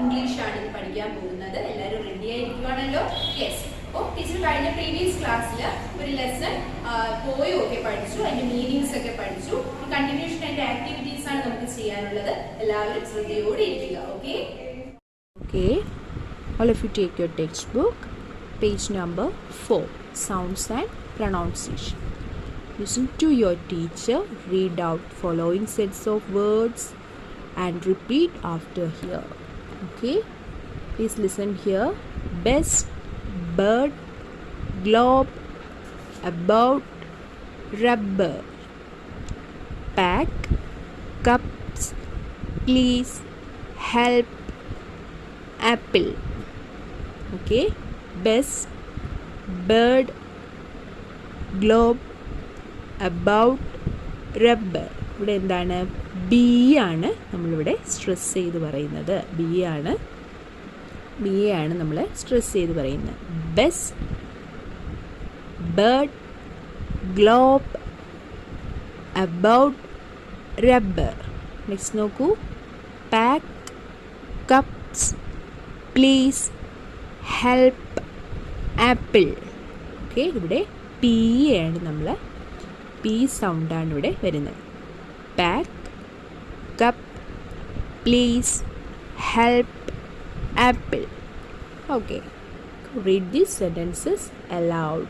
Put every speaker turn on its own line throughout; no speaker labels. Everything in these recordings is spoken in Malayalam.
ഇംഗ്ലീഷാണ് ഇത് പഠിക്കാൻ പോകുന്നത്. എല്ലാവരും റെഡി ആയിരിക്കുവാണല്ലോ? യെസ്. അപ്പോൾ ടീച്ചർ കഴിഞ്ഞ പ്രീവിയസ് ക്ലാസ്സിൽ ഒരു ലെസൺ പോയും ഒക്കെ പഠിച്ചു, അതിന്റെ മീനിങ്സ് ഒക്കെ പഠിച്ചു. കണ്ടിന്യൂഷൻ അതിന്റെ ആക്ടിവിറ്റീസ് ആണ് നമുക്ക് ചെയ്യാനുള്ളത്. എല്ലാവരും ശ്രദ്ധയോടെ ഇരിക്കുക. Okay?
Okay, all of you take your textbook, page number 4, sounds and pronunciation. Listen to your teacher read out following sets of words and repeat after here. Okay, please listen here. Best, bird, globe, about, rubber, pack, cups, please, help, apple. Okay, best, bird, globe, about, rubber. ഇവിടെ എന്താണ്? ബി ആണ് നമ്മളിവിടെ സ്ട്രെസ് ചെയ്ത് പറയുന്നത്. ബി ആണ് നമ്മൾ സ്ട്രെസ് ചെയ്ത് പറയുന്നത്. Best, bird, globe, about, rubber. Next നോക്കൂ. Pack, cups, please, help, apple. Okay, ഇവിടെ പി ആണ് നമ്മൾ പി സൗണ്ടാണ് ഇവിടെ വരുന്നത്. Pack, cup, please, help, apple. Okay, read these sentences aloud.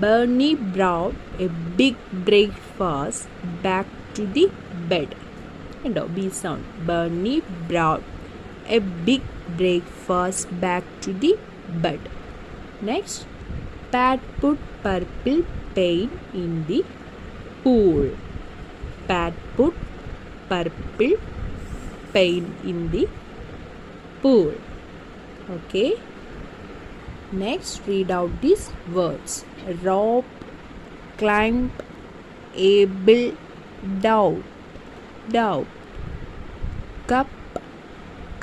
Bernie brought a big breakfast back to the bed. Kando B sound. Bernie brought a big breakfast back to the bed. Next, Pat put purple paint in the pool. Pat put purple paint in the pool. Okay. Next, read out these words. Rope, climb, able, doubt, cup,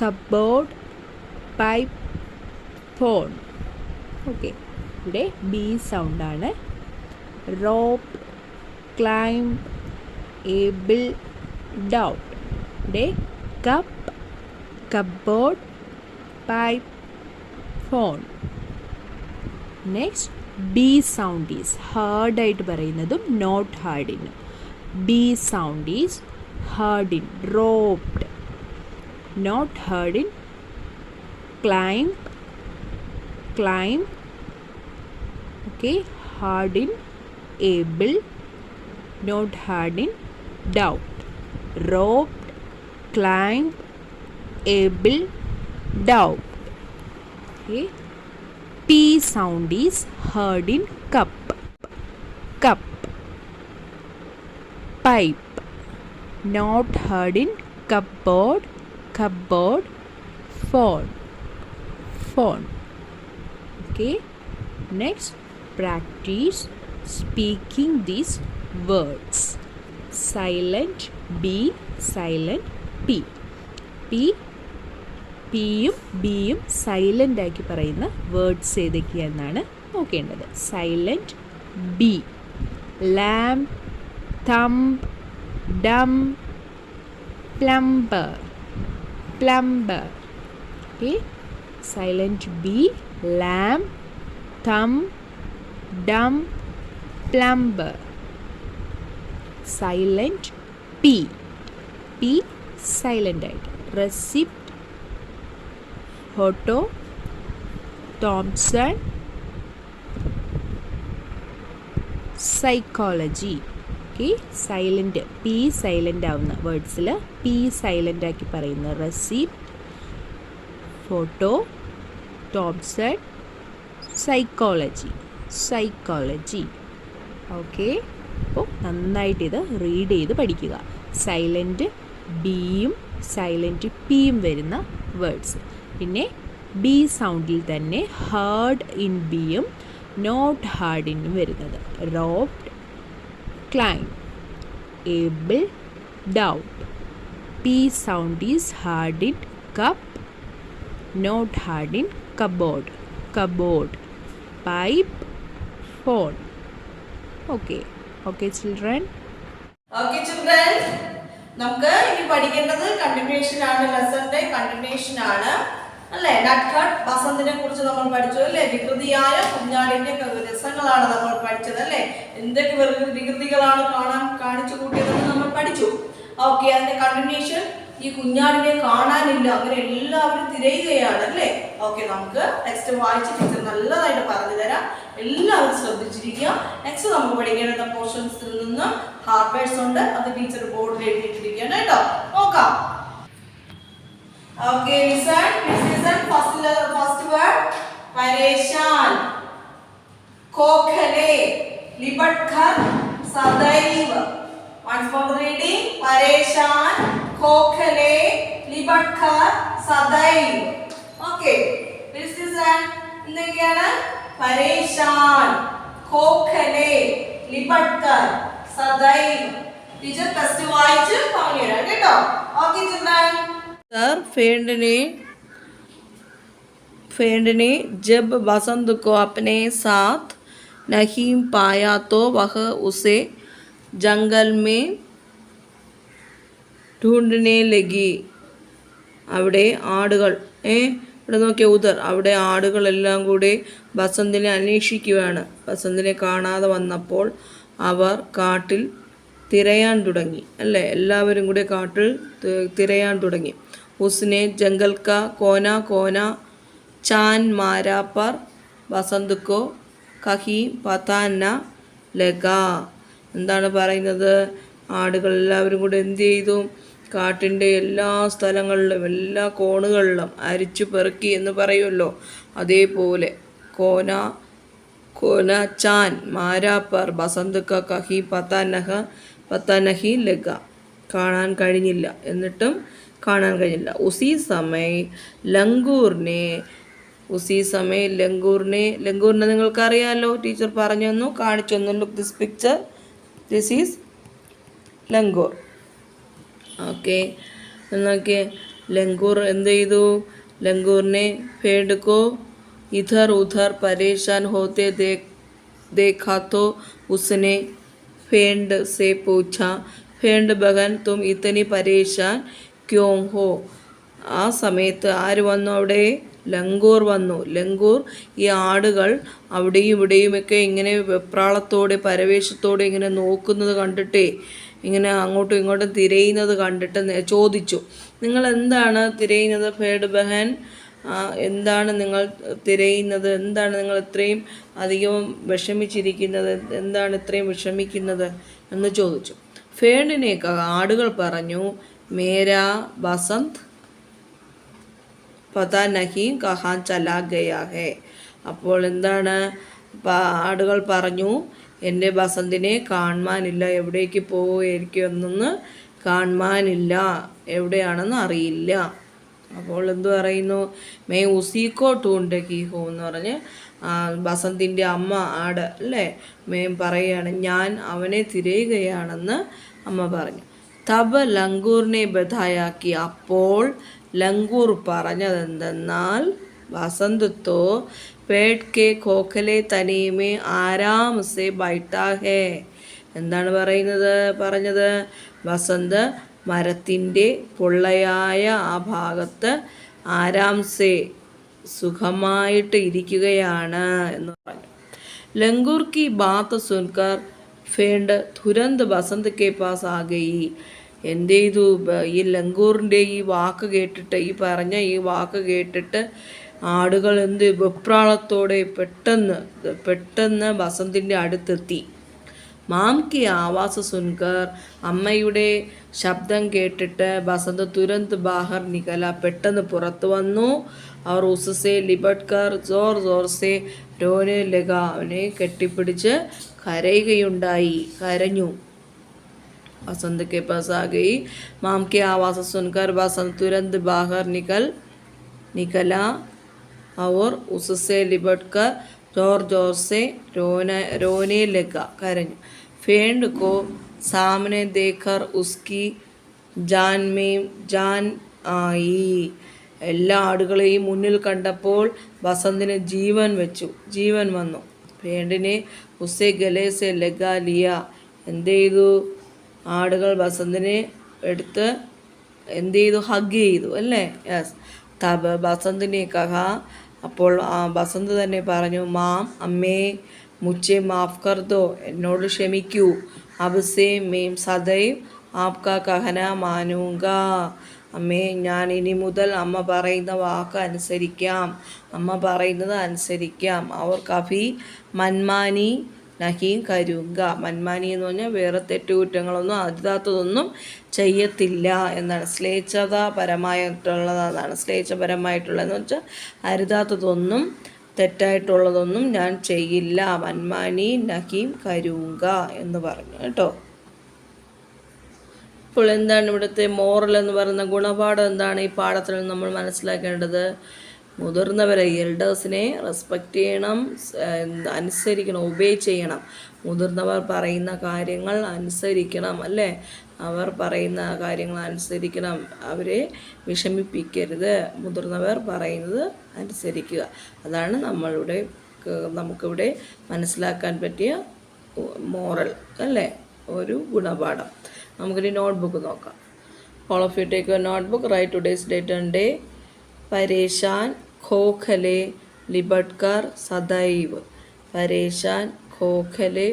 cupboard, pipe, phone. Okay, ഇവിടെ ബി സൗണ്ടാണ്. Rope, climb, able, doubt. ഇവിടെ cup, cupboard, pipe, phone. Next, B sound is hard ആയിട്ട് പറയുന്നതും നോട്ട് ഹാർഡിനും. B sound is hard in robbed, not hard in climb, okay, hard in able, not hard in doubt. Roped, climbed, able, doubt. Okay, P sound is heard in cup, pipe, not heard in cupboard, phone. Okay, next, practice speaking these words. Silent B, silent P. പിയും ബിയും സൈലൻ്റ് ആക്കി പറയുന്ന വേർഡ്സ് ഏതൊക്കെയാണെന്നാണ് നോക്കേണ്ടത്. Silent B. Lamb, thumb, dumb, plumber. Okay, silent B, lamb, thumb, dumb, plumber. Silent P. P silent ആയിട്ട്. Receipt, photo, Thompson, psychology. Okay, silent P silent ആവുന്ന വേർഡ്സിൽ പി സൈലൻ്റ് ആക്കി പറയുന്ന receipt, photo, Thompson, psychology. Okay, അപ്പോൾ നന്നായിട്ട് ഇത് റീഡ് ചെയ്ത് പഠിക്കുക. സൈലൻറ്റ് ബിയും സൈലൻറ്റ് പിയും വരുന്ന വേർഡ്സ്. പിന്നെ ബി സൗണ്ടിൽ തന്നെ ഹാർഡ് ഇൻ ബിയും നോട്ട് ഹാർഡ് ഇന്നും വരുന്നത്. റോപ്ഡ്, climb, able, doubt. P sound is hard in cup, not hard in cupboard, pipe, phone. Okay children.
Okay children,
നമുക്ക് ഇനി പഠിക്കേണ്ടത് കണ്ടിന്യൂഷൻ ആണ്, ലെസന്റെ കണ്ടിന്യൂഷൻ ആണ് അല്ലേ. നട്ട്ഹട്ട് ബസന്തിനെ കുറിച്ച് നമ്മൾ പഠിച്ചു അല്ലേ. വികൃതിയായ കുഞ്ഞാടിന്റെ രസങ്ങളാണ് നമ്മൾ പഠിച്ചത് അല്ലേ. എന്തൊക്കെ വികൃതികളാണ് കാണിച്ചു കൂട്ടിയതെന്ന് നമ്മൾ പഠിച്ചു. ഓക്കെ, അതിന്റെ കണ്ടിന്യൂഷൻ ഈ കുഞ്ഞാടിനെ കാണാനില്ല, അങ്ങനെ എല്ലാവരും തിരയുകയാണ് അല്ലേ. ഓക്കെ, നമുക്ക് നെക്സ്റ്റ് വായിച്ച് ടീച്ചർ നല്ലതായിട്ട് പറഞ്ഞു തരാം, എല്ലാവരും ശ്രദ്ധിച്ചിരിക്കുക. നെക്സ്റ്റ് നമുക്ക് പഠിക്കേണ്ട പോർഷൻസിൽ നിന്ന് ഹാർഡ് ഉണ്ട്, അത് ടീച്ചർ ബോർഡിൽ എഴുതിയിട്ടിരിക്കുകയാണ് കേട്ടോ. നോക്കാം. Okay, listen. ഫസ്റ്റ് വേർഡ് പരേശാൻ, खोखले, लिपट कर सदैव. Once more reading. परेशान, खोखले, लिपट कर सदैव. Okay. This is എന്തൊക്കെയാണ്? പരേശാൻ, खोखले, लिपट कर सदैव. ടീച്ചർ ടെസ്റ്റ് വായിച്ച് പറഞ്ഞു തരാം കേട്ടോ. Okay children. सर फेंड ने जब बसंत को अपने साथ नहीं पाया तो वह उसे जंगल में ढूंढने लगी. അവിടെ ആടുകൾ ഇവിടെ നോക്കിയ ഉദർ, അവിടെ ആടുകളെല്ലാം കൂടി ബസന്തിനെ അന്വേഷിക്കുകയാണ്. ബസന്തിനെ കാണാതെ വന്നപ്പോൾ അവർ കാട്ടിൽ തിരയാൻ തുടങ്ങി അല്ലേ. എല്ലാവരും കൂടി കാട്ടിൽ തിരയാൻ തുടങ്ങി. ഉസ്നെ ജംഗൽ കാ കോന കോന ചാൻ മാരാ പർ ബസന്ത് കോ കഹി പതാന ലഗ. എന്താണ് പറയുന്നത്? ആടുകൾ എല്ലാവരും കൂടെ എന്ത് ചെയ്തു? കാട്ടിൻ്റെ എല്ലാ സ്ഥലങ്ങളിലും എല്ലാ കോണുകളിലും അരിച്ചു പെറുക്കി എന്ന് പറയുമല്ലോ, അതേപോലെ കോന കോന ചാൻ മാരാ പർ ബസന്ത് ക കഹി പതാനഹി ലഗ. കാണാൻ കഴിഞ്ഞില്ല, എന്നിട്ടും കാണാൻ കഴിഞ്ഞില്ല. ഉസി സമയ ലങ്കൂറിനെ നിങ്ങൾക്കറിയാമല്ലോ, ടീച്ചർ പറഞ്ഞു തന്നു, കാണിച്ചു തന്നു. Look this picture, this is langur. Okay, എന്നൊക്കെ ലങ്കൂർ എന്ത് ചെയ്തു? ലങ്കൂറിനെ പേട് കോ ഇധർ ഉധർ പരേശാൻ ഹോത്തെ देखा तो उसने फेंड से पूछा, फेंड बहन तुम इतनी परेशान क्यों हो? ആ സമയത്ത് ആര് വന്നു? അവിടെ ലങ്കൂർ വന്നു. ലങ്കൂർ ഈ ആടുകൾ അവിടെയും ഇവിടെയുമൊക്കെ ഇങ്ങനെ വെപ്രാളത്തോടെ പരവേശത്തോടെ ഇങ്ങനെ നോക്കുന്നത് കണ്ടിട്ടേ, ഇങ്ങനെ അങ്ങോട്ടും ഇങ്ങോട്ടും തിരയുന്നത് കണ്ടിട്ട് ചോദിച്ചു, നിങ്ങൾ എന്താണ് തിരയുന്നത്? ഫേഡ് ബഹൻ, എന്താണ് നിങ്ങൾ തിരയുന്നത്? എന്താണ് നിങ്ങൾ ഇത്രയും അധികം വിഷമിച്ചിരിക്കുന്നത്? എന്താണ് ഇത്രയും വിഷമിക്കുന്നത് എന്ന് ചോദിച്ചു. ഫേഡിനേക്ക് ആടുകൾ പറഞ്ഞു, മേരാ ബസന്ത് പതാ നഹീം കഹാൻ ചലാ ഗയാ ഹേ. അപ്പോൾ എന്താണ്? ആടുകൾ പറഞ്ഞു, എൻ്റെ ബസന്തിനെ കാണാനില്ല, എവിടേക്ക് പോയിരിക്കുമെന്നൊന്ന് കാണാനില്ല, എവിടെയാണെന്ന് അറിയില്ല. അപ്പോൾ എന്തു പറയുന്നു? മേ ഉസീക്കോ ടൂണ്ടക്കി ഹോ എന്ന് പറഞ്ഞ് ബസന്തിൻ്റെ അമ്മ ആട് അല്ലേ, മേം പറയുകയാണ്, ഞാൻ അവനെ തിരയുകയാണെന്ന് അമ്മ പറഞ്ഞു. തബ് ലങ്കൂറിനെ ബധായാക്കി. അപ്പോൾ ലങ്കൂർ പറഞ്ഞതെന്തെന്നാൽ, ബസന്ത് തോ പേട് കെ ഖോഖലെ തനീമേ ആരാം സെ ബൈഠാ ഹേ. എന്താണ് പറഞ്ഞത്? ബസന്ത് മരത്തിൻ്റെ പൊള്ളയായ ആ ഭാഗത്ത് ആരാംസെ സുഖമായിട്ട് ഇരിക്കുകയാണ് എന്ന് പറഞ്ഞു. ലങ്കൂർ കി ബാത്ത് സുൻകർ ഫേണ്ട് തുരന്ത് ബസന്ത് കെ പാസ് ആ ഗയി. എന്ത് ചെയ്തു? ഈ ലങ്കൂറിൻ്റെ ഈ വാക്ക് കേട്ടിട്ട്, ഈ പറഞ്ഞ ഈ വാക്ക് കേട്ടിട്ട് ആടുകൾ എന്ത് വെപ്രാളത്തോടെ പെട്ടെന്ന് ബസന്തിൻ്റെ അടുത്തെത്തി. മാം കി ആവാസ് സുൻകർ, അമ്മയുടെ ശബ്ദം കേട്ടിട്ട് ബസന്ത് തുരന്ത് ബാഹർ നികല, പെട്ടെന്ന് പുറത്തു വന്നു. അവർ ഉസ്സെ ലിപട്ട് കർ ജോർ ജോർ സെ രോനെ ലഗ, അവനെ കെട്ടിപ്പിടിച്ച് കരഞ്ഞു. बसंत के पास आ गई. माम की आवाज़ सुनकर बसंत तुरंत बाहर निकला और उससे लिपट कर जोर जोर से रोने लगा, करेंगे. फेंड को सामने देखकर उसकी जान आई. എല്ലാ ആടുകളെയും മുന്നിൽ കണ്ടപ്പോൾ ബസന്തിന് ജീവൻ വന്നു. ഫേണ്ടിനെ ഉസ്സെ ഗലെ സെ ലഗാ ലിയ. എന്ത് ചെയ്തു? ആടുകൾ ബസന്തിനെ എടുത്ത് എന്ത് ചെയ്തു, ഹഗ് ചെയ്തു അല്ലേ. യെസ്. തബ് ബസന്തിനെ കഹ, അപ്പോൾ ബസന്ത് തന്നെ പറഞ്ഞു, മാം അമ്മേ മുച്ചെ മാഫ് കർ ദോ, എന്നോട് ക്ഷമിക്കൂ. അബ്സേ മേം സദൈവ് ആപ്കാ കഹന മാനൂങ്ക, അമ്മേ ഞാൻ ഇനി മുതൽ അമ്മ പറയുന്ന വാക്ക് അനുസരിക്കാം, അമ്മ പറയുന്നത് അനുസരിക്കാം. അവർ കഭി മന്മാനി നഹീം കരുങ്ക, മന്മാനി എന്ന് പറഞ്ഞാൽ വേറെ തെറ്റുകുറ്റങ്ങളൊന്നും അരുതാത്തതൊന്നും ചെയ്യത്തില്ല എന്നാണ്. സ്ലേച്ഛതാപരമായിട്ടുള്ളതാണ്. സ്ലേച്ഛപരമായിട്ടുള്ളതെന്ന് വെച്ചാൽ അരുതാത്തതൊന്നും തെറ്റായിട്ടുള്ളതൊന്നും ഞാൻ ചെയ്യില്ല. മന്മാനി നഹീം കരുങ്ക എന്ന് പറഞ്ഞു കേട്ടോ. ഇപ്പോൾ എന്താണ് ഇവിടുത്തെ മോറൽ എന്ന് പറയുന്ന ഗുണപാഠം എന്താണ് ഈ പാഠത്തിൽ നമ്മൾ മനസ്സിലാക്കേണ്ടത്? മുതിർന്നവരെ, എൽഡേഴ്സിനെ റെസ്പെക്റ്റ് ചെയ്യണം, അനുസരിക്കണം, ഒബേ ചെയ്യണം. മുതിർന്നവർ പറയുന്ന കാര്യങ്ങൾ അനുസരിക്കണം അല്ലേ. അവർ പറയുന്ന കാര്യങ്ങൾ അനുസരിക്കണം, അവരെ വിഷമിപ്പിക്കരുത്. മുതിർന്നവർ പറയുന്നത് അനുസരിക്കുക. അതാണ് നമുക്കിവിടെ മനസ്സിലാക്കാൻ പറ്റിയ മോറൽ അല്ലേ, ഒരു ഗുണപാഠം. നമുക്കൊരു നോട്ട്ബുക്ക് നോക്കാം. All of you take your notebook, write today's date and day. പരേശാൻ ഖോഖലെ ലിബട്കർ സദൈവ്, പരേശാൻ ഖോഖലെ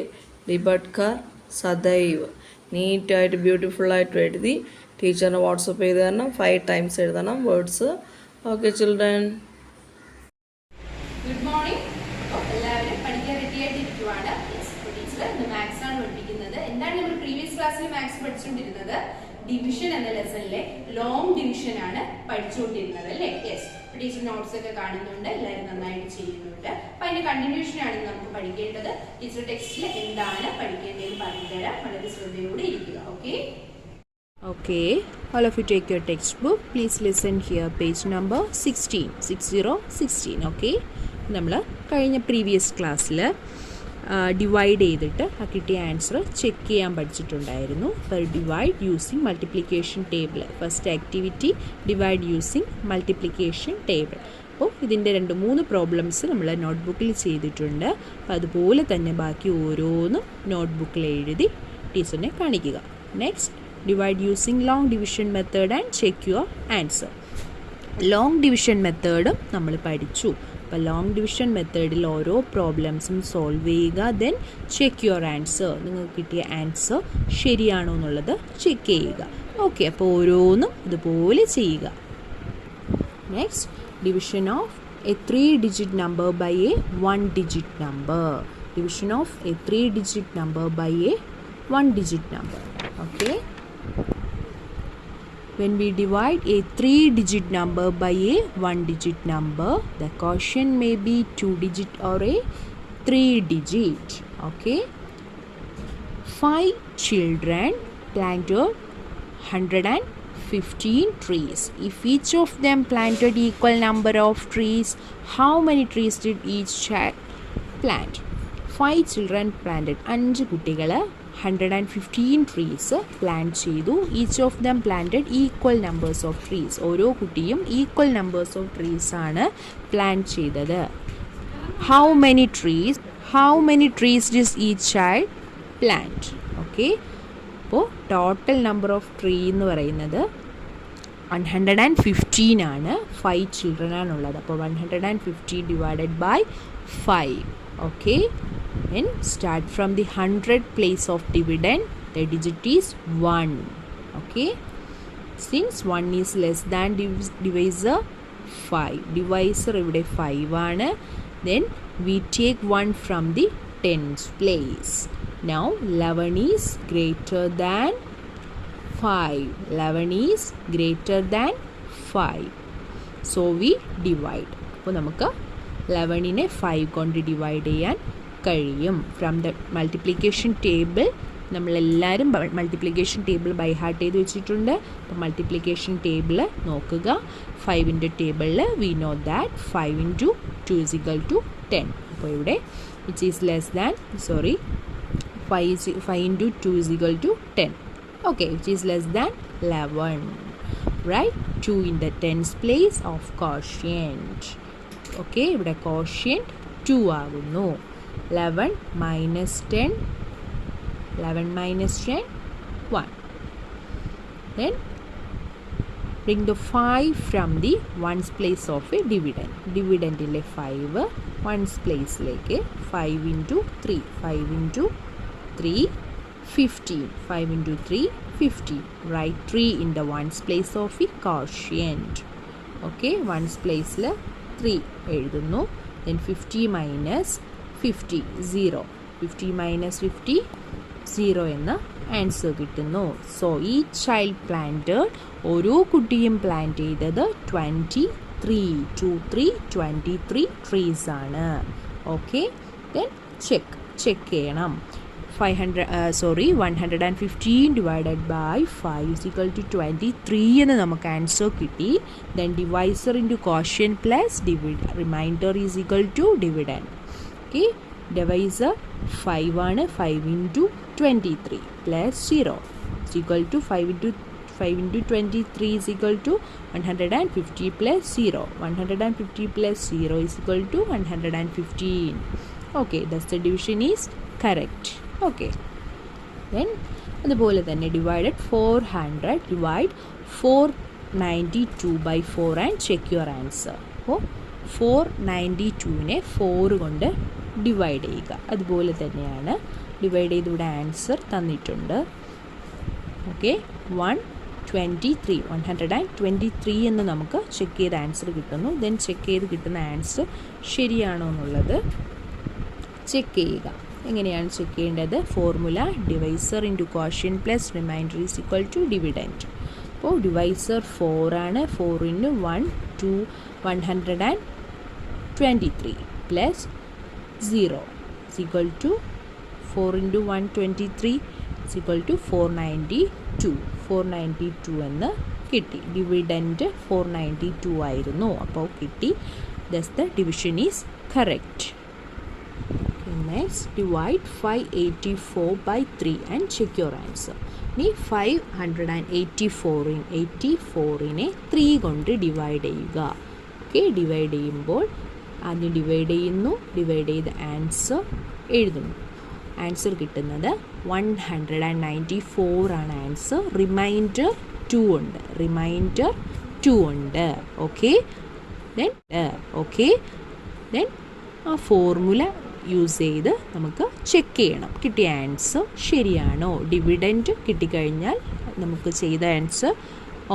ലിബട്കർ സദൈവ്. നീറ്റായിട്ട് ബ്യൂട്ടിഫുള്ളായിട്ട് എഴുതി ടീച്ചറിന് വാട്സപ്പ് ചെയ്ത് തരണം. 5 times എഴുതണം words. Okay children.
Good morning. എല്ലാവരും പഠിക്കാൻ റെഡി ആയിട്ടിരിക്കുവാണ്. ടീച്ചർ ഇന്ന് മാത്സ് ആണ് പഠിപ്പിക്കുന്നത്. എന്താണ് നമ്മൾ പ്രീവിയസ് ക്ലാസ്സിൽ മാത്സ് പഠിച്ചുകൊണ്ടിരുന്നത്? ഡിവിഷൻ എന്ന ലെസണിലെ ലോങ് ഡിവിഷൻ ആണ് പഠിച്ചുകൊണ്ടിരുന്നത് അല്ലേ. യെസ്. ടീച്ചർ നോട്ട്സ് ഒക്കെ കാണുന്നുണ്ട്, എല്ലാവരും നന്നായിട്ട് ചെയ്യുന്നുണ്ട്. അപ്പൊ അതിന്റെ കണ്ടിന്യൂഷൻ ആണ് നമുക്ക് പഠിക്കേണ്ടത്. ടീച്ചർ ടെക്സ്റ്റിൽ എന്താണ് പഠിക്കേണ്ടതെന്ന് പറഞ്ഞുതരാം. വളരെ ശ്രദ്ധയോടെ ഇരിക്കുക. Okay.
Okay, all of you take your textbook. Please listen here, page number 16, 6016. Okay, നമ്മൾ കഴിഞ്ഞ പ്രീവിയസ് ക്ലാസ്സിൽ ഡിവൈഡ് ചെയ്തിട്ട് ആ കിട്ടിയ ആൻസർ ചെക്ക് ചെയ്യാൻ പഠിച്ചിട്ടുണ്ടായിരുന്നു. Per divide using multiplication table. First activity divide using multiplication table. അപ്പോൾ ഇതിൻ്റെ 2-3 പ്രോബ്ലംസ് നമ്മൾ നോട്ട്ബുക്കിൽ ചെയ്തിട്ടുണ്ട്. അപ്പോൾ അതുപോലെ തന്നെ ബാക്കി ഓരോന്നും നോട്ട്ബുക്കിൽ എഴുതി ടീച്ചറിനെ കാണിക്കുക. Next, divide using long division method and check your answer. Long division മെത്തേഡും നമ്മൾ പഠിച്ചു. അപ്പോൾ ലോങ് ഡിവിഷൻ മെത്തേഡിൽ ഓരോ പ്രോബ്ലംസും സോൾവ് ചെയ്യുക. Then check your answer. നിങ്ങൾക്ക് കിട്ടിയ ആൻസർ ശരിയാണോ എന്നുള്ളത് ചെക്ക് ചെയ്യുക. ഓക്കെ, അപ്പോൾ ഓരോന്നും ഇതുപോലെ ചെയ്യുക. Next, division of A 3-digit number by a 1-digit number. Division of a 3-digit number by a 1-digit number. Okay. When we divide a 3-digit number by a 1-digit number, the quotient may be 2-digit or a 3-digit. Okay. 5 children planted 115 trees. If each of them planted equal number of trees, how many trees did each child plant? 5 children planted. 5 കുട്ടികൾ 115 ട്രീസ് പ്ലാന്റ് ചെയ്തു. Each of them planted equal numbers of trees. ഓരോ കുട്ടിയും ഈക്വൽ നമ്പേഴ്സ് ഓഫ് ട്രീസ് ആണ് പ്ലാന്റ് ചെയ്തത്. How many trees did each child plant? Okay, അപ്പോൾ ടോട്ടൽ നമ്പർ ഓഫ് ട്രീ എന്ന് പറയുന്നത് 115 ആണ്. 5 ചിൽഡ്രൻ ആണുള്ളത്. അപ്പോൾ 115 divided by 5. Okay, and start from the 100 place of dividend. The digit is 1. Okay, since 1 is less than divisor 5, divisor ഇവിടെ 5 ആണ്. Then we take 1 from the tens place. Now 11 is greater than 5. 11 is greater than 5. So we divide. അപ്പോൾ നമുക്ക് 11നെ 5 കൊണ്ട് ഡിവൈഡ് ചെയ്യാൻ കഴിയും. ഫ്രം ദ മൾട്ടിപ്ലിക്കേഷൻ ടേബിൾ നമ്മളെല്ലാവരും മൾട്ടിപ്ലിക്കേഷൻ ടേബിൾ ബൈ ഹാർട്ട് ചെയ്ത് വെച്ചിട്ടുണ്ട്. അപ്പോൾ മൾട്ടിപ്ലിക്കേഷൻ ടേബിൾ നോക്കുക. 5ൻ്റെ ടേബിളിൽ വി നോ ദാറ്റ് 5 × 2 = 10. അപ്പോൾ ഇവിടെ which is less than 5 × 2 = 10. Okay, which is less than 11. Right, 2 in the tens place of quotient. Okay, ഇവിടെ quotient 2 ആകുന്നു. 11 minus 10, 1. then bring the 5 from the ones place of a dividend. Dividendile 5 ones place like 5 into 3. 5 into 3, 15. 5 into 3, 15. Write 3 in the ones place of a quotient. Okay, ones place 3 എഴുതുന്നു. Then 50 minus 50, 0. 50 minus 50, 0 എന്ന ആൻസർ കിട്ടുന്നു. സോ ഈ ചൈൽഡ് പ്ലാന്റഡ്, ഓരോ കുട്ടിയും പ്ലാന്റ് ചെയ്തത് 23 ട്രീസ് ആണ്. ഓക്കെ, ദെൻ ചെക്ക് ചെയ്യണം. 115 divided by 5 is equal to 23 എന്ന് നമുക്ക് ആൻസർ കിട്ടി. Then divisor into quotient plus remainder is equal to dividend. Okay, divisor 5 ആണ്. 5 into 23 plus 0 is equal to 5 into 23 is equal to 150 plus 0. 150 plus 0 is equal to 115. Okay, thus the division is correct. Okay, then അതുപോലെ തന്നെ divided 400, divide 492 by 4 and check your answer. അപ്പോൾ 492നെ 4 കൊണ്ട് ഡിവൈഡ് ചെയ്യുക. അതുപോലെ തന്നെയാണ് ഡിവൈഡ് ചെയ്ത് ഇവിടെ ആൻസർ തന്നിട്ടുണ്ട്. ഓക്കെ, 123 എന്ന് നമുക്ക് ചെക്ക് ചെയ്ത് ആൻസർ കിട്ടുന്നു. ദെൻ ചെക്ക് ചെയ്ത് കിട്ടുന്ന ആൻസർ ശരിയാണോ എന്നുള്ളത് ചെക്ക് ചെയ്യുക. എങ്ങനെയാണ് ചെക്ക് ചെയ്യേണ്ടത്? Formula divisor into quotient plus remainder is equal to dividend. അപ്പോൾ ഡിവൈസർ 4 ആണ്. 4 into 123 plus 0 is equal to 4 into 123 is equal to 492. 492 എന്ന് കിട്ടി. ഡിവിഡൻറ്റ് 492 ആയിരുന്നു. അപ്പോൾ കിട്ടി. Thus the division is correct. Next, divide 584 by 3 and check your answer. ഇനി 584നെ 3 കൊണ്ട് ഡിവൈഡ് ചെയ്യുക. ഓക്കെ, ഡിവൈഡ് ചെയ്യുമ്പോൾ ആദ്യം ഡിവൈഡ് ചെയ്യുന്നു. ഡിവൈഡ് ചെയ്ത് ആൻസർ എഴുതുന്നു. ആൻസർ കിട്ടുന്നത് 194 ആണ് ആൻസർ. റിമൈൻഡർ 2 ഉണ്ട്. ഓക്കെ, ദെൻ ആ ഫോർമുല യൂസ് ചെയ്ത് നമുക്ക് ചെക്ക് ചെയ്യണം കിട്ടിയ ആൻസർ ശരിയാണോ. ഡിവിഡൻറ്റ് കിട്ടിക്കഴിഞ്ഞാൽ നമുക്ക് ചെയ്ത ആൻസർ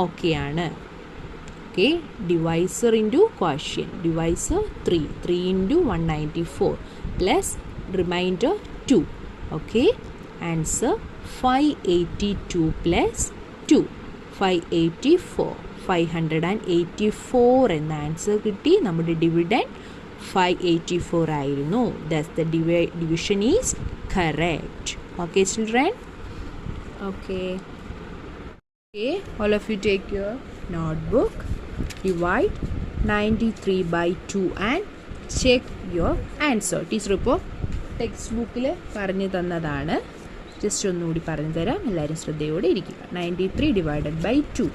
ഓക്കെ ആണ്. Okay, divisor into quotient. Divisor 3 into 194 plus reminder 2. Okay, answer 582 plus 2, 584 എന്ന ആൻസർ കിട്ടി. നമ്മുടെ ഡിവിഡൻറ്റ് 584 ആയിരുന്നു. Thus the division is correct. Okay, children? Okay, all of you take your notebook, divide 93 by 2 and check your answer. Teacher ഇപ്പോൾ ടെക്സ്റ്റ് ബുക്കിൽ പറഞ്ഞു തന്നതാണ്. ജസ്റ്റ് ഒന്നുകൂടി പറഞ്ഞു തരാം, എല്ലാവരും ശ്രദ്ധയോടെ ഇരിക്കുക. 93 ഡിവൈഡഡ് ബൈ 2.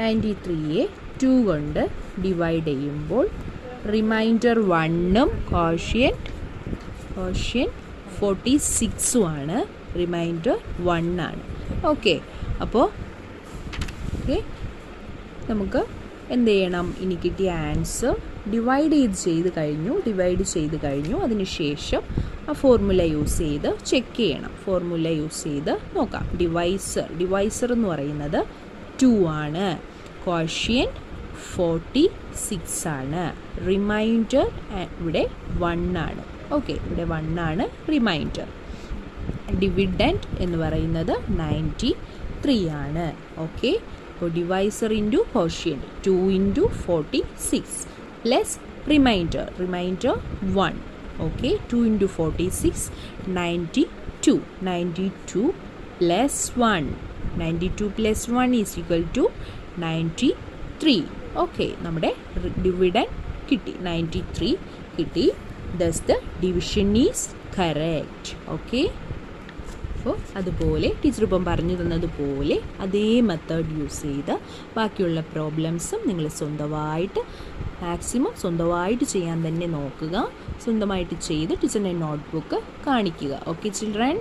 93യെ 2 കൊണ്ട് ഡിവൈഡ് ചെയ്യുമ്പോൾ റിമൈൻഡർ 1ഉം ക്വോഷ്യന്റ് 46ഉം ആണ്. റിമൈൻഡർ 1 ആണ്. ഓക്കെ, അപ്പോൾ നമുക്ക് എന്ത് ചെയ്യണം? ഇനി കിട്ടിയ ആൻസർ ഡിവൈഡ് ചെയ്ത് കഴിഞ്ഞു. അതിനുശേഷം ആ ഫോർമുല യൂസ് ചെയ്ത് ചെക്ക് ചെയ്യണം. ഫോർമുല യൂസ് ചെയ്ത് നോക്കാം. ഡിവൈസർ എന്ന് പറയുന്നത് 2 ആണ്. ക്വോഷ്യന്റ് 46 ആണ്. റിമൈൻഡർ ഇവിടെ 1 ആണ്. ഓക്കെ, ഇവിടെ 1 ആണ് റിമൈൻഡർ. ഡിവിഡൻറ്റ് എന്ന് പറയുന്നത് 93 ആണ്. ഓക്കെ, അപ്പോൾ divisor into quotient 2 into 46 plus reminder 1. Okay, 2 into 46 92 plus 1. 92 plus 1 is equal to 93. Okay, നമ്മുടെ ഡിവിഡൻറ്റ് കിട്ടി, 93 കിട്ടി. Thus the division is correct. Okay, അപ്പോൾ അതുപോലെ ടീച്ചർ ഇപ്പം പറഞ്ഞു തന്നതുപോലെ അതേ മെത്തേഡ് യൂസ് ചെയ്ത് ബാക്കിയുള്ള പ്രോബ്ലംസും നിങ്ങൾ മാക്സിമം സ്വന്തമായിട്ട് ചെയ്യാൻ തന്നെ നോക്കുക. സ്വന്തമായിട്ട് ചെയ്ത് ടീച്ചറിൻ്റെ നോട്ട്ബുക്ക് കാണിക്കുക. Okay children?